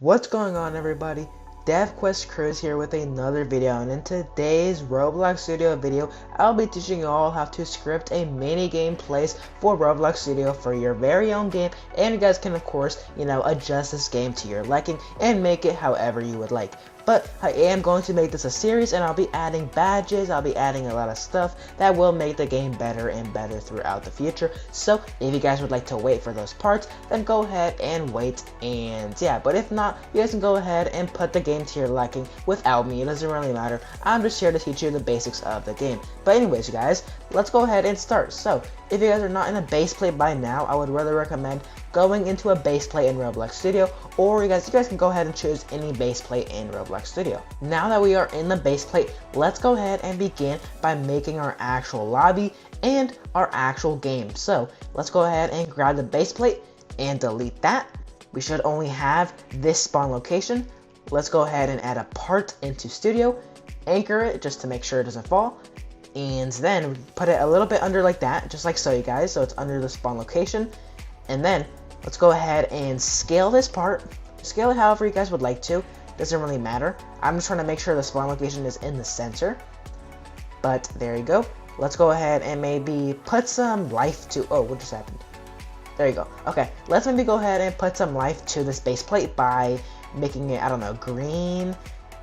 What's going on, everybody? DevQuest Cruz here with another video, and in today's Roblox Studio video, I'll be teaching you all how to script a minigame place for Roblox Studio for your very own game, and you guys can of course, adjust this game to your liking and make it however you would like. But I am going to make this a series, and I'll be adding badges, I'll be adding a lot of stuff that will make the game better and better throughout the future. So if you guys would like to wait for those parts, then go ahead and wait, and yeah, but if not, you guys can go ahead and put the game to your liking without me. It doesn't really matter. I'm just here to teach you the basics of the game. But anyways, you guys, let's go ahead and start. So if you guys are not in a base plate by now, I would really recommend going into a base plate in Roblox Studio, or you guys can go ahead and choose any base plate in Roblox Studio. Now that we are in the base plate, let's go ahead and begin by making our actual lobby and our actual game. So let's go ahead and grab the base plate and delete that. We should only have this spawn location. Let's go ahead and add a part into Studio, anchor it just to make sure it doesn't fall, and then put it a little bit under like that, just like so, you guys, so it's under the spawn location. And then let's go ahead and scale this part. Scale it however you guys would like to, doesn't really matter. I'm just trying to make sure the spawn location is in the center, but there you go. Let's go ahead and maybe put some life to, oh, what just happened? There you go. Okay, let's maybe go ahead and put some life to this base plate by making it, I don't know, green.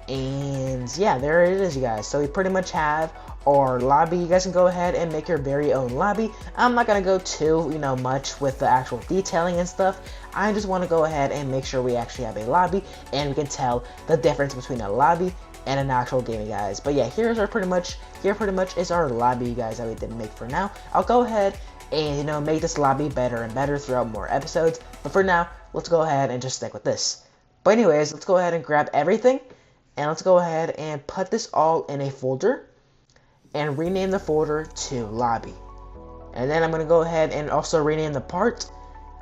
And yeah, there it is, you guys. So we pretty much have our lobby. You guys can go ahead and make your very own lobby. I'm not gonna go too, much with the actual detailing and stuff. I just want to go ahead and make sure we actually have a lobby, and we can tell the difference between a lobby and an actual game, you guys. But yeah, here pretty much is our lobby, you guys, that we didn't make for now. I'll go ahead and make this lobby better and better throughout more episodes, but for now, let's go ahead and just stick with this. But anyways, let's go ahead and grab everything, and let's go ahead and put this all in a folder and rename the folder to lobby. And then I'm gonna go ahead and also rename the part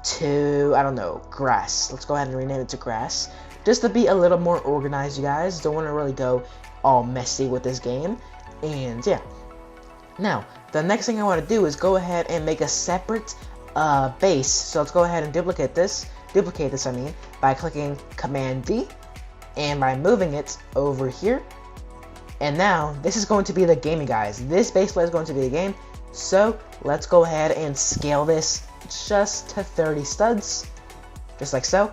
to, I don't know, grass. Let's go ahead and rename it to grass, just to be a little more organized, you guys. Don't want to really go all messy with this game. And yeah, now the next thing I want to do is go ahead and make a separate base. So let's go ahead and duplicate this I mean, by clicking Command D and by moving it over here. And now this is going to be the game, you guys. This base plate is going to be the game. So let's go ahead and scale this just to 30 studs, just like so.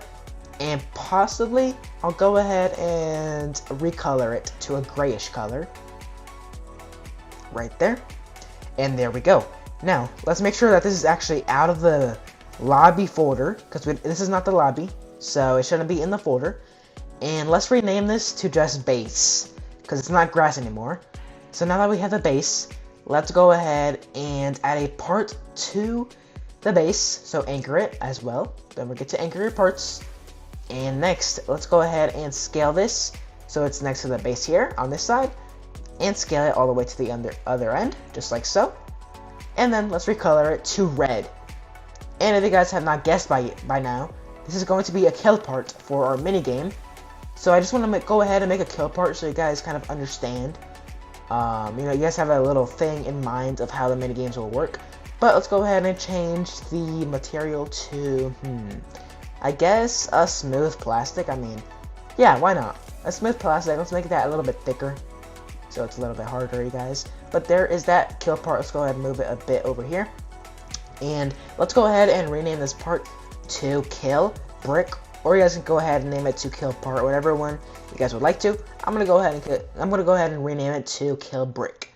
And possibly I'll go ahead and recolor it to a grayish color right there. And there we go. Now let's make sure that this is actually out of the lobby folder, because this is not the lobby, so it shouldn't be in the folder. And let's rename this to just base, because it's not grass anymore. So now that we have the base, let's go ahead and add a part to the base, so anchor it as well. Don't forget to anchor your parts. And next, let's go ahead and scale this so it's next to the base here on this side, and scale it all the way to the other end, just like so. And then let's recolor it to red. And if you guys have not guessed by now, this is going to be a kill part for our minigame. So I just want to go ahead and make a kill part so you guys kind of understand. You guys have a little thing in mind of how the minigames will work. But let's go ahead and change the material to, I guess a smooth plastic. I mean, yeah, why not? A smooth plastic. Let's make that a little bit thicker, so it's a little bit harder, you guys. But there is that kill part. Let's go ahead and move it a bit over here. And let's go ahead and rename this part to kill brick, or you guys can go ahead and name it to kill part, whatever one you guys would like to. I'm gonna go ahead and rename it to kill brick.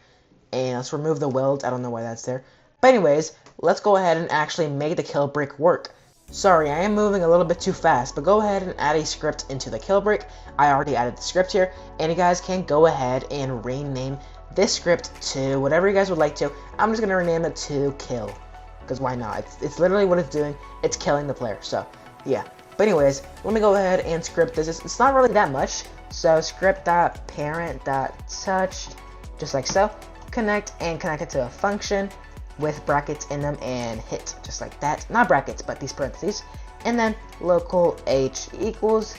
And let's remove the weld. I don't know why that's there. But anyways, let's go ahead and actually make the kill brick work. Sorry, I am moving a little bit too fast, but go ahead and add a script into the kill brick. I already added the script here, and you guys can go ahead and rename this script to whatever you guys would like to. I'm just gonna rename it to kill, because why not? It's literally what it's doing. It's killing the player. So yeah. But anyways, let me go ahead and script this. It's not really that much. So script.parent.touch, just like so. Connect it to a function with brackets in them and hit, just like that. Not brackets, but these parentheses. And then local h equals,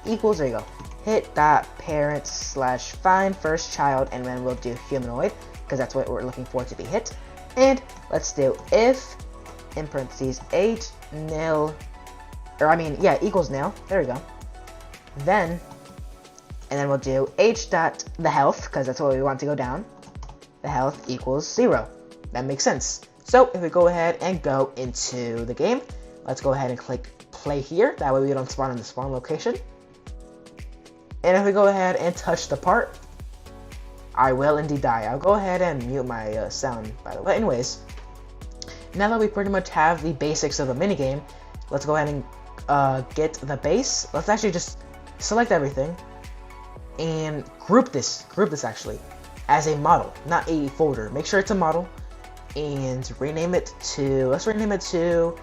there you go. Hit .parent / find first child, and then we'll do humanoid, because that's what we're looking for to be hit. And let's do if in parentheses 8 nil yeah, equals nil. There we go. Then, and then we'll do h dot the health, because that's what we want to go down. The health equals 0. That makes sense. So if we go ahead and go into the game, let's go ahead and click play here. That way we don't spawn in the spawn location. And if we go ahead and touch the part, I will indeed die. I'll go ahead and mute my sound, by the way. Anyways, now that we pretty much have the basics of the minigame, let's go ahead and get the base. Let's actually just select everything and group this actually as a model, not a folder. Make sure it's a model and rename it to, let's rename it to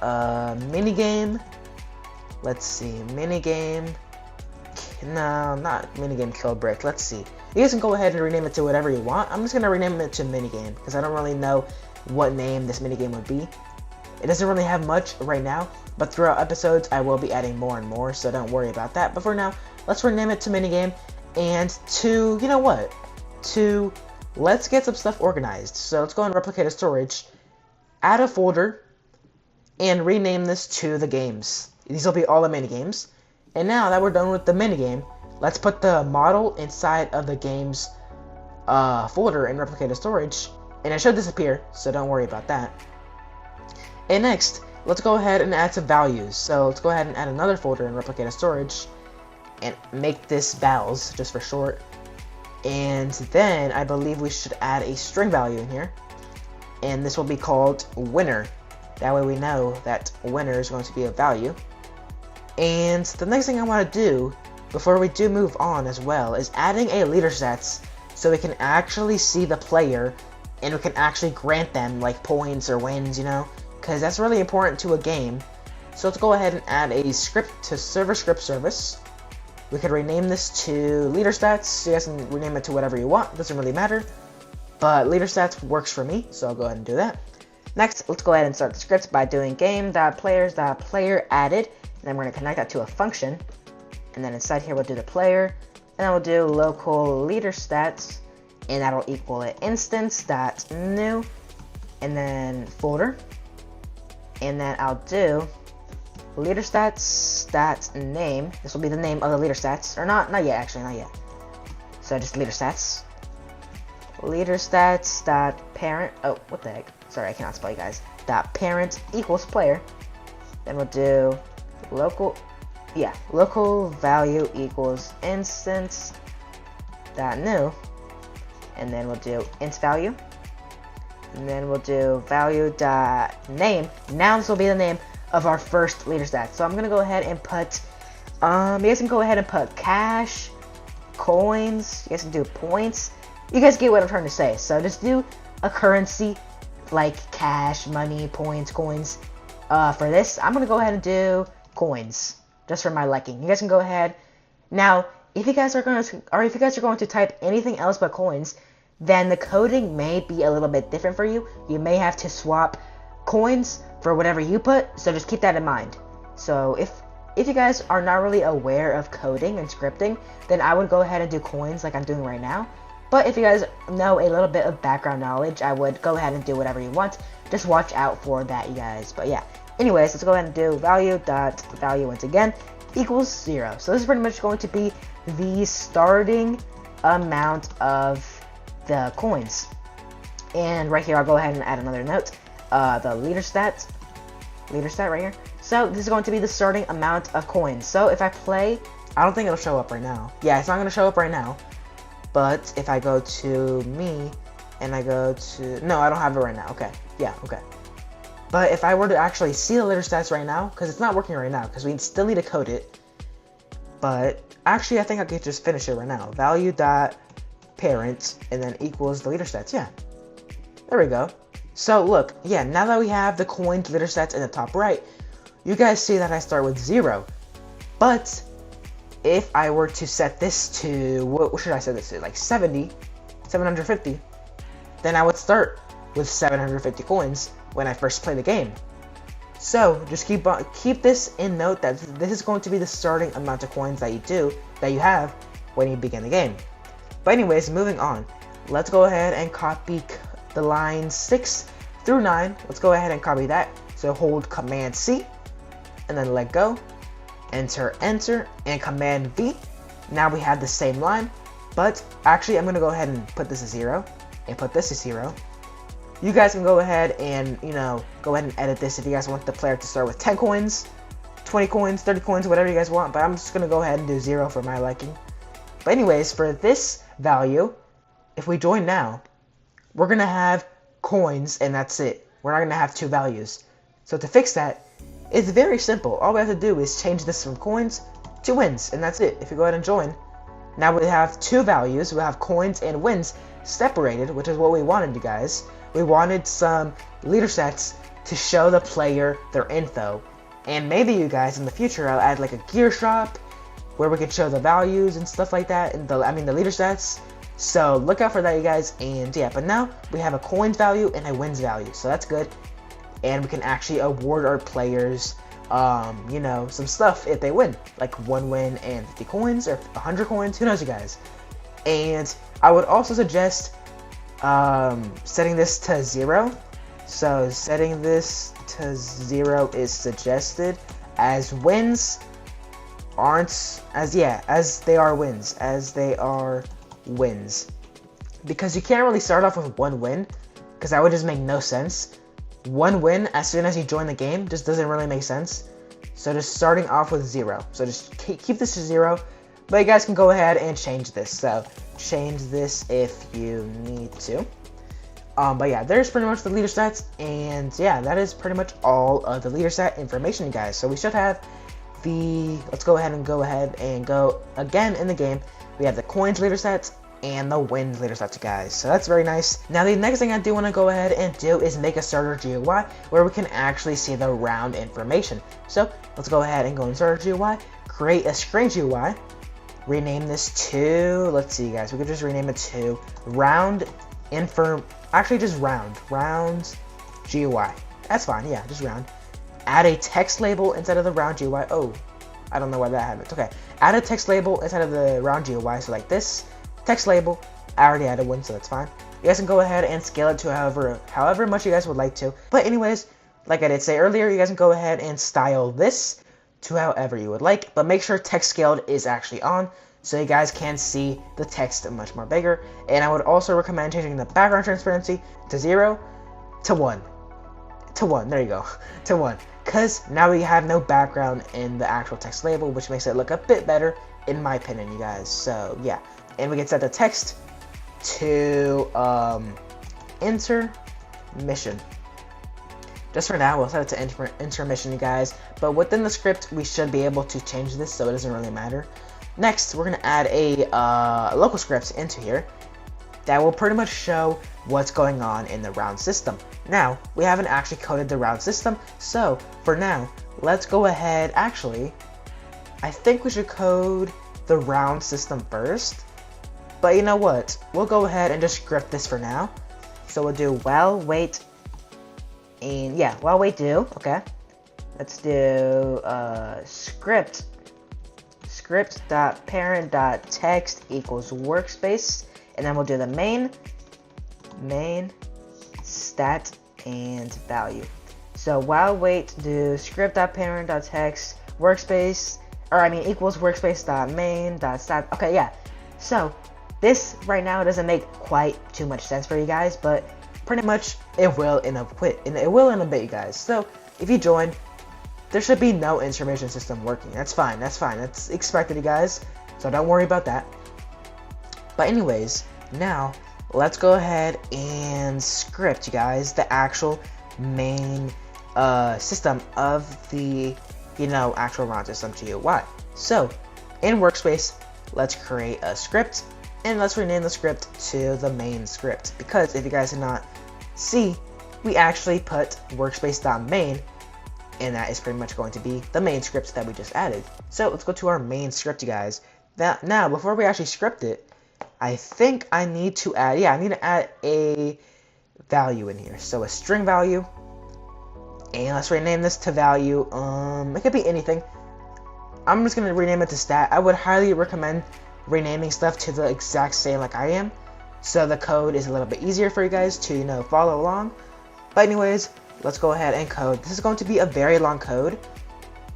minigame. Let's see, minigame. No, not minigame kill brick. Let's see. You guys can go ahead and rename it to whatever you want. I'm just gonna rename it to minigame because I don't really know what name this minigame would be. It doesn't really have much right now, but throughout episodes I will be adding more and more, so don't worry about that. But for now, let's rename it to minigame, and to, you know what, to let's get some stuff organized. So let's go and replicate a storage, add a folder, and rename this to the games. These will be all the minigames. And now that we're done with the minigame, let's put the model inside of the game's folder and replicate a storage, and it should disappear, so don't worry about that. And next, let's go ahead and add some values. So let's go ahead and add another folder and replicate a storage, and make this vals, just for short. And then I believe we should add a string value in here, and this will be called winner. That way we know that winner is going to be a value. And the next thing I want to do before we do move on as well is adding a leader stats, so we can actually see the player and we can actually grant them like points or wins, you know, because that's really important to a game. So let's go ahead and add a script to server script service. We could rename this to leader stats. You guys can rename it to whatever you want, doesn't really matter, but leader stats works for me, so I'll go ahead and do that. Next, let's go ahead and start the script by doing game.players.player added. And then we're going to connect that to a function, and then inside here we'll do the player, and then we'll do local leader stats, and that'll equal it instance.new, and then folder, and then I'll do leader stats name. This will be the name of the leader stats, or not yet, actually, not yet. So just leader stats dot parent. Oh, what the heck? Sorry, I cannot spell, you guys. Dot parent equals player. Then we'll do local value equals instance dot new, and then we'll do int value, and then we'll do value dot name. Now this will be the name of our first leader stat. So I'm gonna go ahead and put you guys can go ahead and put cash, coins, you guys can do points. You guys get what I'm trying to say. So just do a currency like cash, money, points, coins. For this, I'm gonna go ahead and do coins, just for my liking. You guys can go ahead. Now, if you guys are going to type anything else but coins, then the coding may be a little bit different for you. You may have to swap coins for whatever you put, so just keep that in mind. So if you guys are not really aware of coding and scripting, then I would go ahead and do coins like I'm doing right now. But if you guys know a little bit of background knowledge, I would go ahead and do whatever you want. Just watch out for that, you guys. But yeah. Anyways, let's go ahead and do value once again equals 0. So this is pretty much going to be the starting amount of the coins. And right here, I'll go ahead and add another note. The leader stat right here. So this is going to be the starting amount of coins. So if I play, I don't think it'll show up right now. Yeah, it's not going to show up right now. But if I go to me and I go to, no, I don't have it right now. Okay, yeah, okay. But if I were to actually see the leader stats right now, because it's not working right now, because we still need to code it. But actually, I think I could just finish it right now. Value.parent and then equals the leader stats. Yeah, there we go. So look, yeah, now that we have the coined leader stats in the top right, you guys see that I start with 0. But if I were to set this to, what should I set this to? Like 750, then I would start with 750 coins when I first play the game. So just keep this in note that this is going to be the starting amount of coins that you have when you begin the game. But anyways, moving on, let's go ahead and copy the lines 6 through 9. Let's go ahead and copy that. So hold Command C, and then let go, enter, enter, and Command V. Now we have the same line, but actually I'm gonna go ahead and put this to 0, and put this to 0. You guys can go ahead and, go ahead and edit this if you guys want the player to start with 10 coins, 20 coins, 30 coins, whatever you guys want, but I'm just gonna go ahead and do 0 for my liking. But anyways, for this value, if we join now, we're gonna have coins and that's it. We're not gonna have 2 values. So to fix that, it's very simple. All we have to do is change this from coins to wins, and that's it. If you go ahead and join, now we have 2 values. We have coins and wins separated, which is what we wanted, you guys. We wanted some leader sets to show the player their info. And maybe, you guys, in the future, I'll add like a gear shop where we can show the values and stuff like that, and the leader stats. So look out for that, you guys. And yeah, but now we have a coins value and a wins value, so that's good. And we can actually award our players, some stuff if they win, like 1 win and 50 coins or 100 coins. Who knows, you guys? And I would also suggest setting this to 0. So setting this to 0 is suggested, as wins aren't as they are wins, because you can't really start off with 1 win, because that would just make no sense. 1 win as soon as you join the game just doesn't really make sense. So just starting off with 0. So just keep this to 0, but you guys can go ahead and change this. So change this if you need to. But yeah, there's pretty much the leader stats, and yeah, that is pretty much all of the leader stat information, you guys. So we should have let's go ahead and go again in the game. We have the coins leader stats and the wins leader stats, you guys. So that's very nice. Now the next thing I do want to go ahead and do is make a starter GUI where we can actually see the round information. So let's go ahead and go in starter GUI, create a screen GUI, rename this to, let's see, guys, we could just rename it to rounds GUI. That's fine, yeah, just round. Add a text label instead of the round GUI. Oh, I don't know why that happened. Okay, add a text label instead of the round GUI. So like this, text label. I already added one, so that's fine. You guys can go ahead and scale it to however much you guys would like to. But anyways, like I did say earlier, you guys can go ahead and style this to however you would like. But make sure text scaled is actually on, so you guys can see the text much more bigger. And I would also recommend changing the background transparency to 0 to 1. To 1, there you go, to 1. Because now we have no background in the actual text label, which makes it look a bit better, in my opinion, you guys. So yeah, and we can set the text to intermission. Just for now, we'll set it to intermission, you guys. But within the script, we should be able to change this, so it doesn't really matter. Next, we're gonna add a local script into here that will pretty much show what's going on in the round system. Now, we haven't actually coded the round system, so for now, let's go ahead. Actually, I think we should code the round system first, but you know what? We'll go ahead and just script this for now. So we'll do while wait, and yeah, while wait do, okay. Let's do script.parent.text equals workspace, and then we'll do the main stat and value. So while wait do script.parent.text workspace, equals workspace.main.stat. Okay, yeah. So this right now doesn't make quite too much sense for you guys, but pretty much it will in a bit, you guys. So if you join, there should be no information system working. That's fine. That's expected, you guys. So don't worry about that. But anyways, now let's go ahead and script, you guys, the actual main system of the actual round system GUI. So in workspace, let's create a script, and let's rename the script to the main script, because if you guys did not see, we actually put workspace.main, and that is pretty much going to be the main script that we just added. So let's go to our main script, you guys. Now before we actually script it, I think I need to add a value in here. So a string value, and let's rename this to value. It could be anything. I'm just gonna rename it to stat. I would highly recommend renaming stuff to the exact same like I am, so the code is a little bit easier for you guys to follow along. But anyways, let's go ahead and code. This is going to be a very long code,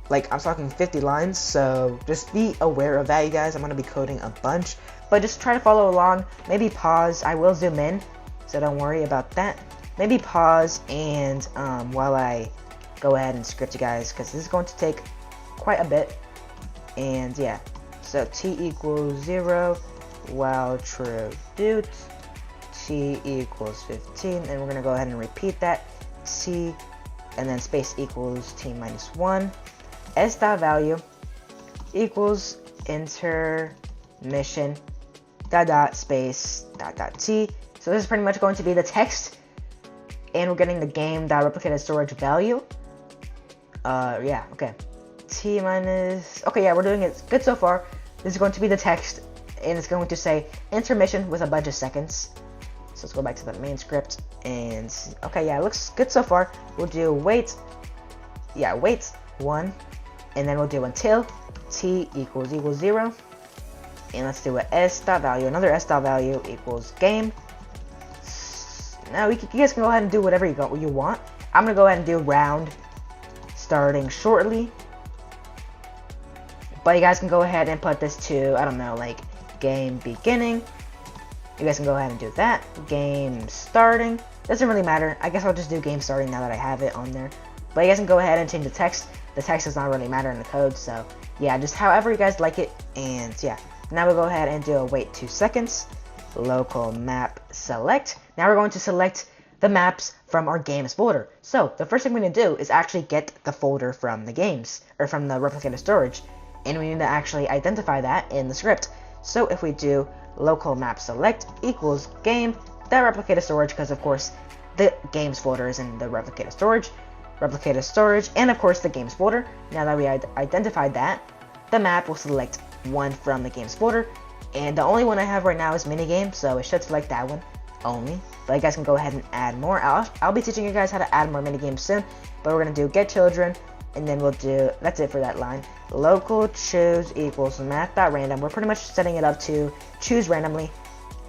like I'm talking 50 lines, so just be aware of that, you guys. I'm gonna be coding a bunch, but just try to follow along. Maybe pause. I will zoom in, so don't worry about that. Maybe pause and while I go ahead and script, you guys, because this is going to take quite a bit. And yeah, so t equals 0 while true do t equals 15, and we're gonna go ahead and repeat that. T and then space equals t minus 1. S dot value equals intermission dot space dot t. So this is pretty much going to be the text, and we're getting the game dot replicated storage value. Yeah, okay. T minus, okay, yeah, we're doing it good so far. This is going to be the text, and it's going to say intermission with a bunch of seconds. So let's go back to the main script, and okay, yeah, it looks good so far. We'll do wait, yeah, wait 1, and then we'll do until t equals 0, and let's do a s dot value, another s dot value equals game. Now you guys can go ahead and do whatever you want. I'm gonna go ahead and do round starting shortly, but you guys can go ahead and put this to, I don't know, like game beginning. You guys can go ahead and do that. Game starting. Doesn't really matter. I guess I'll just do game starting now that I have it on there. But you guys can go ahead and change the text. The text does not really matter in the code. So yeah, just however you guys like it. And yeah, now we'll go ahead and do a wait 2 seconds. Local map select. Now we're going to select the maps from our games folder. So the first thing we're going to do is actually get the folder from the games, or from the replicated storage. And we need to actually identify that in the script. So if we do local map select equals game that replicated storage, because of course the games folder is in the replicated storage, and of course the games folder. Now that we identified that, the map will select one from the games folder, and the only one I have right now is minigame, so it should select that one only. But you guys can go ahead and add more. I'll be teaching you guys how to add more minigames soon, but we're gonna do get children, and then we'll do, that's it for that line. Local choose equals math.random. We're pretty much setting it up to choose randomly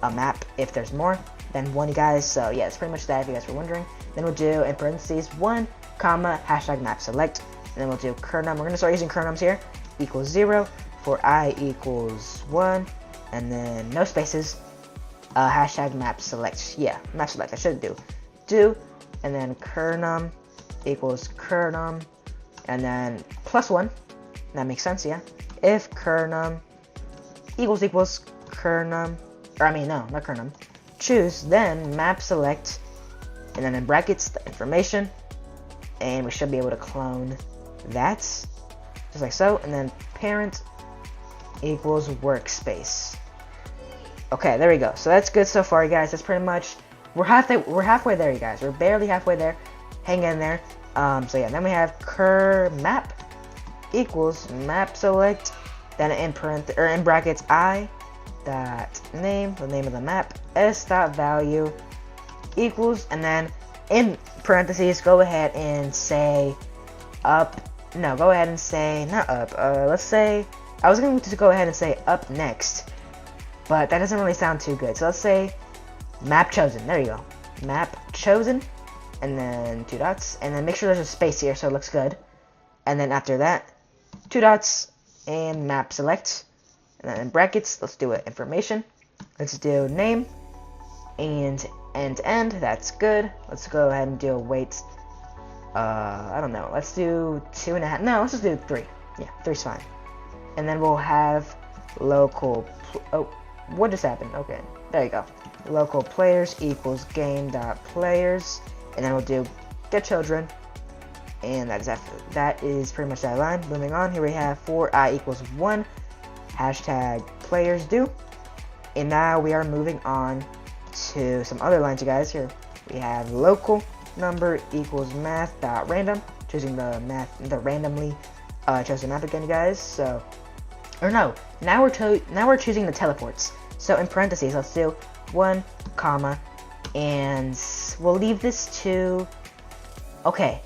a map if there's more than one, you guys. So yeah, it's pretty much that if you guys were wondering. Then we'll do in parentheses 1, comma, hashtag map select. And then we'll do kernum. We're gonna start using kernums here. Equals 0 for I equals 1. And then no spaces. Hashtag map select. Yeah, map select. I should do. And then kernum equals kernum. And then plus 1. That makes sense, yeah. If kernum equals kernum, or I mean, no, not kernum. Choose, then map select, and then in brackets, the information. And we should be able to clone that, just like so. And then parent equals workspace. Okay, there we go. So that's good so far, you guys. That's pretty much, we're halfway there, you guys. We're barely halfway there. Hang in there. So yeah, then we have cur map equals map select, then in brackets I dot name, the name of the map, s dot value equals, and then in parentheses go ahead and say up, no, go ahead and say not up, let's say, I was going to go ahead and say up next, but that doesn't really sound too good. So let's say map chosen. There you go, map chosen, and then 2 dots, and then make sure there's a space here so it looks good. And then after that, 2 dots and map select, and then in brackets, let's do it information. Let's do name and end. That's good. Let's go ahead and do a wait. I don't know. Let's do 2.5. No, let's just do 3. Yeah, 3's fine. And then we'll have local. Oh, what just happened? Okay, there you go. Local players equals game dot players, and then we'll do get children. And that is pretty much that line. Moving on, here we have for I equals 1, hashtag players do. And now we are moving on to some other lines, you guys. Here we have local number equals math.random, choosing the randomly chosen map again, you guys. So, or no, now we're choosing the teleports. So in parentheses, let's do 1, comma, and we'll leave this to, okay.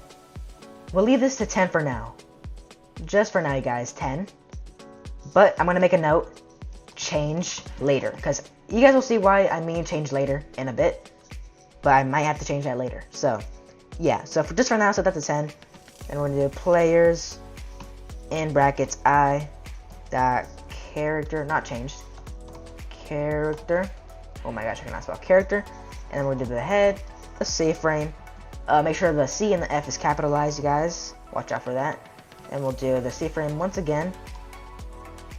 We'll leave this to 10 for now. Just for now, you guys, 10. But I'm going to make a note, change later. Because you guys will see why I mean change later in a bit. But I might have to change that later. So, yeah. So just for now, set that to 10. And we're going to do players in brackets I dot character, not changed, character. Oh my gosh, I cannot spell character. And then we'll do the head, the C frame. Make sure the C and the F is capitalized, you guys. Watch out for that. And we'll do the C frame once again,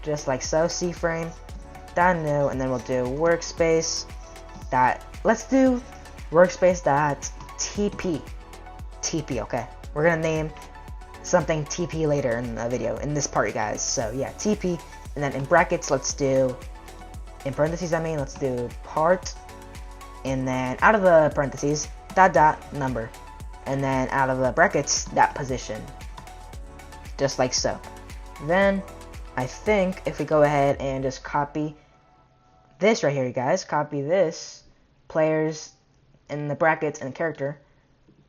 just like so. C frame dot new, and then we'll do workspace dot. Let's do workspace dot TP. TP, okay. We're gonna name something TP later in the video, in this part, guys. So yeah, TP, and then in brackets, let's do, in parentheses, let's do part, and then out of the parentheses, dot dot number, and then out of the brackets, dot position, just like so. Then I think if we go ahead and just copy this right here, you guys, copy this, players in the brackets and character,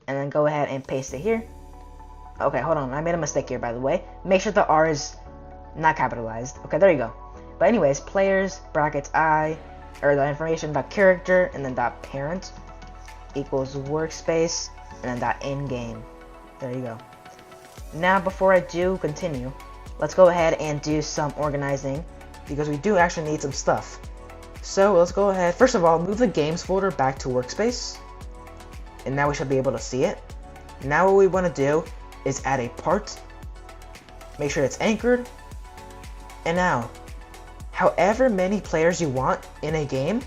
and then go ahead and paste it here. Okay, hold on, I made a mistake here, by the way. Make sure the R is not capitalized. Okay, there you go. But anyways, players, brackets I, or the information dot character, and then dot parent equals workspace, and then dot in game. There you go. Now, before I do continue, let's go ahead and do some organizing, because we do actually need some stuff. So let's go ahead, first of all, move the games folder back to workspace, and now we should be able to see it. Now what we want to do is add a part, make sure it's anchored, and now, however many players you want in a game,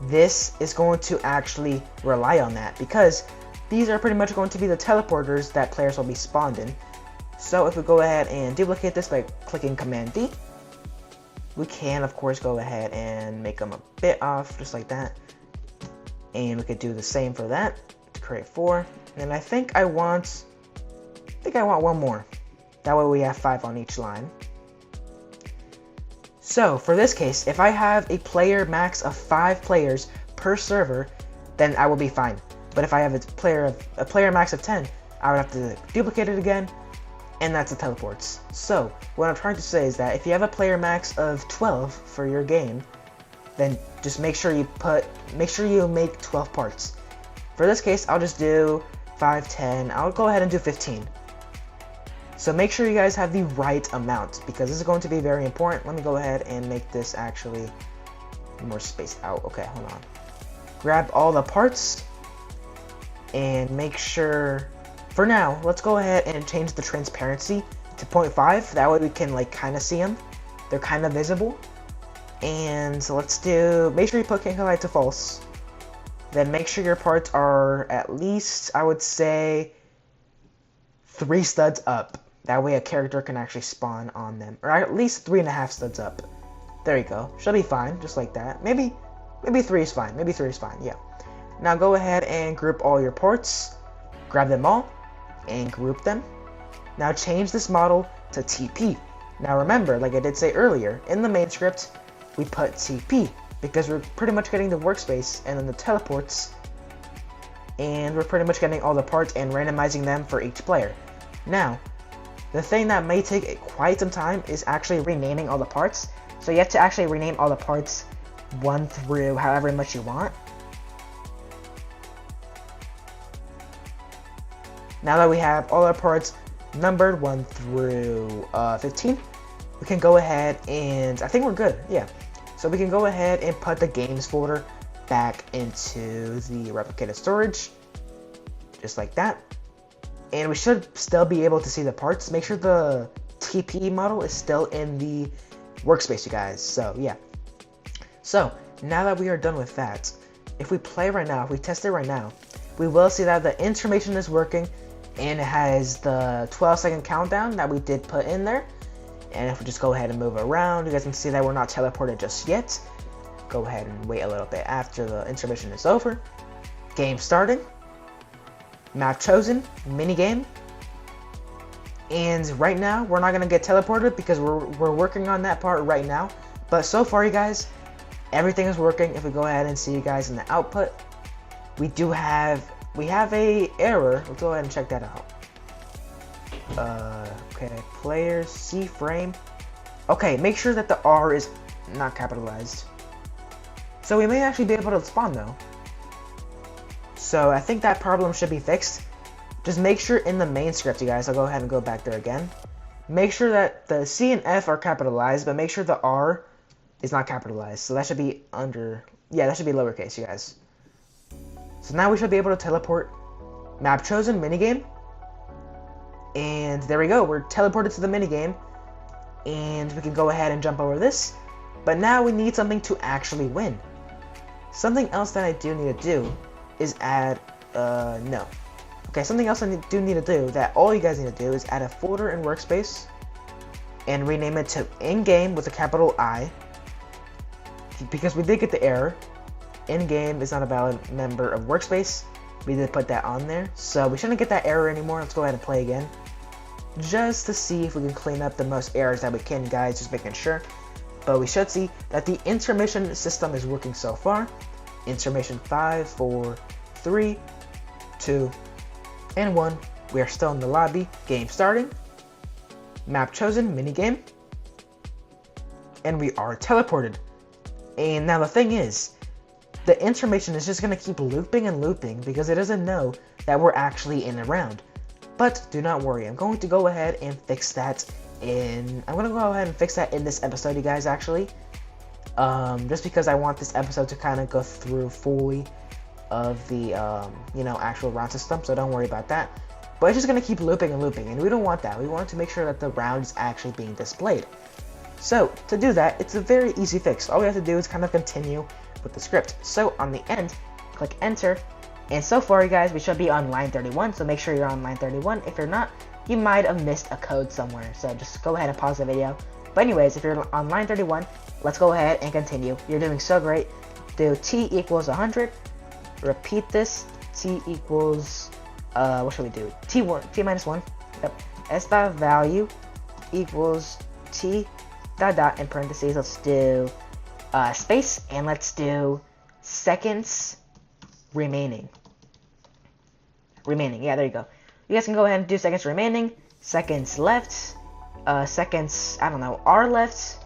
this is going to actually rely on that, because these are pretty much going to be the teleporters that players will be spawned in. So if we go ahead and duplicate this by clicking Command D, we can of course go ahead and make them a bit off, just like that. And we could do the same for that to create 4. And I think I want one more. That way we have 5 on each line. So for this case, if I have a player max of 5 players per server, then I will be fine. But if I have a player max of 10, I would have to duplicate it again, and that's the teleports. So what I'm trying to say is that if you have a player max of 12 for your game, then just make sure you make 12 parts. For this case, I'll just do 5, 10. I'll go ahead and do 15. So make sure you guys have the right amount, because this is going to be very important. Let me go ahead and make this actually more spaced out. Okay, hold on. Grab all the parts and make sure, for now, let's go ahead and change the transparency to 0.5. That way we can like kind of see them. They're kind of visible. And so let's make sure you put King Light to false. Then make sure your parts are at least, I would say, 3 studs up. That way a character can actually spawn on them. Or at least 3.5 studs up. There you go. Should be fine, just like that. Maybe 3 is fine. Maybe 3 is fine, yeah. Now go ahead and group all your parts. Grab them all and group them. Now change this model to TP. Now remember, like I did say earlier, in the main script, we put TP because we're pretty much getting the workspace and then the teleports, and we're pretty much getting all the parts and randomizing them for each player. Now, the thing that may take quite some time is actually renaming all the parts. So you have to actually rename all the parts 1 through however much you want. Now that we have all our parts numbered 1 through 15, we can go ahead and, I think we're good, yeah. So we can go ahead and put the games folder back into the replicated storage, just like that. And we should still be able to see the parts. Make sure the TP model is still in the workspace, you guys. So yeah. So now that we are done with that, if we play right now, if we test it right now, we will see that the information is working and it has the 12-second countdown that we did put in there. And if we just go ahead and move around, you guys can see that we're not teleported just yet. Go ahead and wait a little bit after the intermission is over. Game starting. Map chosen, minigame, and right now we're not gonna get teleported because we're working on that part right now. But so far, you guys, everything is working. If we go ahead and see you guys in the output, we have a error. Let's go ahead and check that out. Okay, players, C frame. Okay, make sure that the R is not capitalized. So we may actually be able to spawn though. So I think that problem should be fixed. Just make sure in the main script, you guys, I'll go ahead and go back there again. make sure that the C and F are capitalized, but make sure the R is not capitalized. So that should be that should be lowercase, you guys. So now we should be able to teleport map chosen minigame. And there we go, we're teleported to the minigame. And we can go ahead and jump over this. But now we need something to actually win. Something else that I do need to do is add, no. Okay, something else I do need to do that all you guys need to do is add a folder in Workspace and rename it to in-game with a capital I. Because we did get the error. In-game is not a valid member of Workspace. We did put that on there. So we shouldn't get that error anymore. Let's go ahead and play again. Just to see if we can clean up the most errors that we can, guys, just making sure. But we should see that the intermission system is working so far. Intermission 5, 4, 3, 2, and 1. We are still in the lobby. Game starting. Map chosen, minigame. And we are teleported. And now the thing is, the intermission is just going to keep looping and looping because it doesn't know that we're actually in a round. But do not worry, I'm going to go ahead and fix that in this episode, you guys, actually. Just because I want this episode to kind of go through fully of the, actual round system, so don't worry about that. But it's just going to keep looping and looping, and we don't want that. We want to make sure that the round is actually being displayed. So, to do that, it's a very easy fix. All we have to do is kind of continue with the script. So, on the end, click enter. And so far, you guys, we should be on line 31, so make sure you're on line 31. If you're not, you might have missed a code somewhere, so just go ahead and pause the video. But anyways, if you're on line 31, let's go ahead and continue. You're doing so great. Do t equals 100. Repeat this. T equals, what should we do? T minus 1. Yep. S dot value equals t dot in parentheses. Let's do space, and let's do seconds remaining. Yeah, there you go. You guys can go ahead and do seconds remaining, seconds left, seconds, I don't know, R left.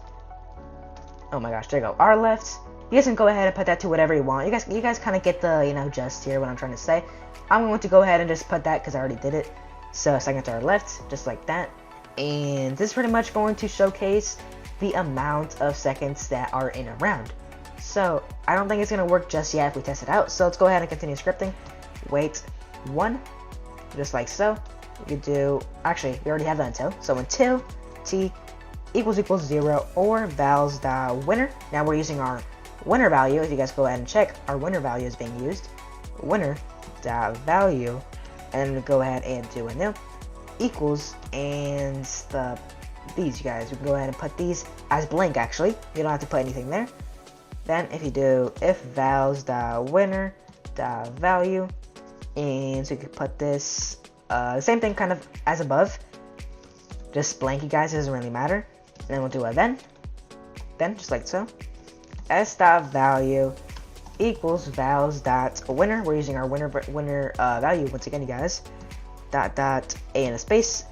Oh my gosh, there you go, R left. You guys can go ahead and put that to whatever you want. You guys kind of get the, gist here, what I'm trying to say. I'm going to go ahead and just put that because I already did it. So seconds are left, just like that. And this is pretty much going to showcase the amount of seconds that are in a round. So I don't think it's going to work just yet if we test it out. So let's go ahead and continue scripting. Wait 1, just like so. We could do, actually, we already have that until. So until t equals 0 or vals.winner. Now we're using our winner value. If you guys go ahead and check, our winner value is being used. Winner.value, and go ahead and do a new equals, and these, you guys, we can go ahead and put these as blank. Actually, you don't have to put anything there. Then if you do if vals.winner.value, and so you can put this the same thing kind of as above, just blank, you guys, it doesn't really matter. And then we'll do a then just like so. S.value equals vals.winner. We're using our winner value once again, you guys. Dot a and a space,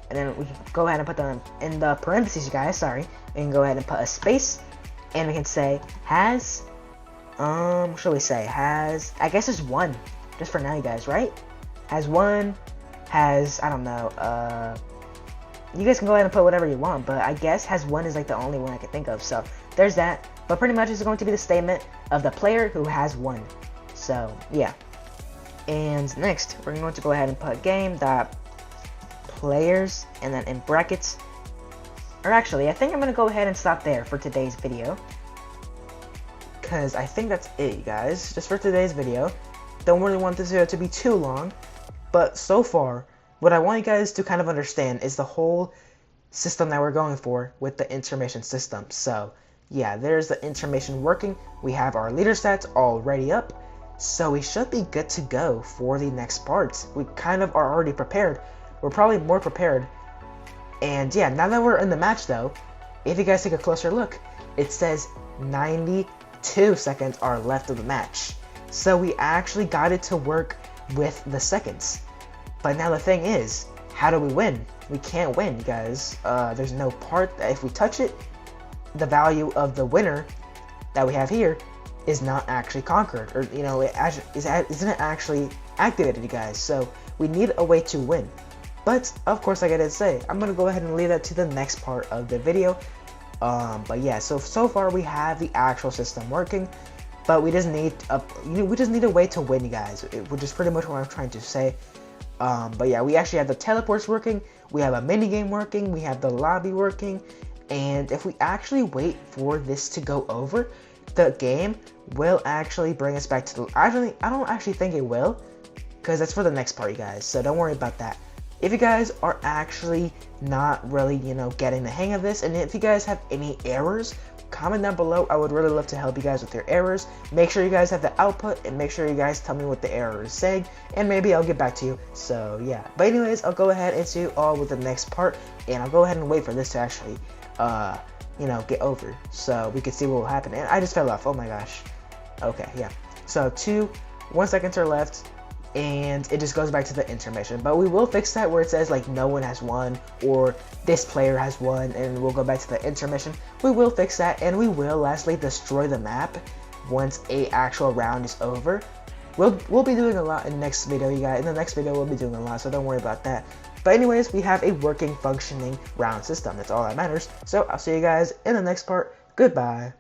and then we can go ahead and put them in the parentheses, you guys. Sorry, we can go ahead and put a space, and we can say has, what should we say? Has, I guess it's 1, just for now, you guys, right? Has 1, has, I don't know, you guys can go ahead and put whatever you want, but I guess has 1 is like the only one I can think of, so there's that. But pretty much it's going to be the statement of the player who has 1. So yeah. And next, we're going to go ahead and put game.players, and then in brackets, or actually, I think I'm going to go ahead and stop there for today's video, because I think that's it, you guys, just for today's video. Don't really want this video to be too long, but so far, what I want you guys to kind of understand is the whole system that we're going for with the intermission system. So yeah, there's the intermission working. We have our leader stats already up. So we should be good to go for the next part. We kind of are already prepared. We're probably more prepared. And yeah, now that we're in the match though, if you guys take a closer look, it says 92 seconds are left of the match. So we actually got it to work with the seconds. But now the thing is, how do we win? We can't win, you guys. There's no part that if we touch it, the value of the winner that we have here is not actually conquered, or it isn't actually activated, you guys. So we need a way to win. But of course, like I did say, I'm gonna go ahead and leave that to the next part of the video. But yeah, so far we have the actual system working, but we just need a way to win, you guys, which is pretty much what I'm trying to say. But yeah, we actually have the teleports working, we have a mini game working, we have the lobby working, and if we actually wait for this to go over, the game will actually bring us back to the. Actually, I don't actually think it will, because that's for the next part, you guys. So don't worry about that. If you guys are actually not really, getting the hang of this, and if you guys have any errors, comment down below. I would really love to help you guys with your errors. Make sure you guys have the output, and make sure you guys tell me what the error is saying, and maybe I'll get back to you. So yeah, but anyways, I'll go ahead into all with the next part, and I'll go ahead and wait for this to actually, get over, so we can see what will happen. And I just fell off. Oh my gosh. Okay, yeah. So 1 second to our left, and it just goes back to the intermission. But we will fix that where it says like no one has won or this player has won, and we'll go back to the intermission. We will fix that, and we will lastly destroy the map once a actual round is over. We'll be doing a lot in the next video, you guys. In the next video we'll be doing a lot, so don't worry about that. But anyways, we have a working, functioning round system. That's all that matters. So I'll see you guys in the next part. Goodbye.